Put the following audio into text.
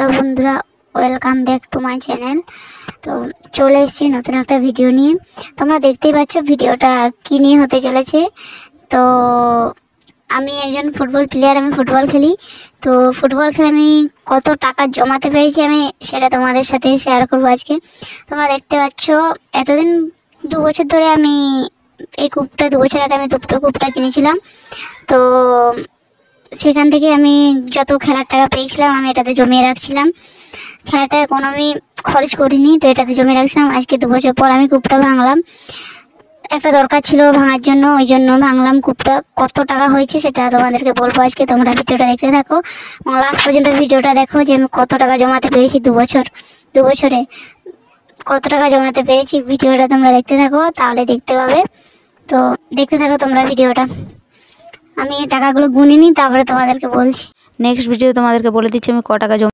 Hello বন্ধুরা, welcome back to my channel. তো চলে এসেছি নতুন একটা ভিডিও নিয়ে। তোমরা দেখতেই পাচ্ছ ভিডিওটা কী নিয়ে হতে চলেছে। তো আমি একজন ফুটবল প্লেয়ার, আমি ফুটবল খেলি। তো ফুটবল খেলে আমি কত টাকা জমাতে পেরেছি আমি সেটা তোমাদের সাথে শেয়ার করবো আজকে। তোমরা দেখতে পাচ্ছ এতদিন 2 বছর ধরে আমি এই কূপটা 2 বছর আগে আমি দুটো কূপটা কিনেছিলাম। তো সেখান থেকে আমি যত খেলার টাকা পেয়েছিলাম আমি এটাতে জমিয়ে রাখছিলাম। খেলাটা কোনো আমি খরচ করিনি, তো এটাতে জমিয়ে রাখছিলাম। আজকে 2 বছর পর আমি কূপটা ভাঙলাম, একটা দরকার ছিল ভাঙার জন্য, ওই জন্য ভাঙলাম কূপটা। কত টাকা হয়েছে সেটা তোমাদেরকে বলবো আজকে। তোমরা ভিডিওটা দেখতে থাকো এবং লাস্ট পর্যন্ত ভিডিওটা দেখো যে আমি কত টাকা জমাতে পেরেছি 2 বছরে কত টাকা জমাতে পেরেছি। ভিডিওটা তোমরা দেখতে থাকো, তাহলে দেখতে পাবে। তো দেখতে থাকো তোমরা ভিডিওটা। আমি এই টাকাগুলো গুনিনি, তারপরে তোমাদেরকে বলছি। নেক্সট ভিডিও তোমাদেরকে বলে দিচ্ছি আমি ক টাকা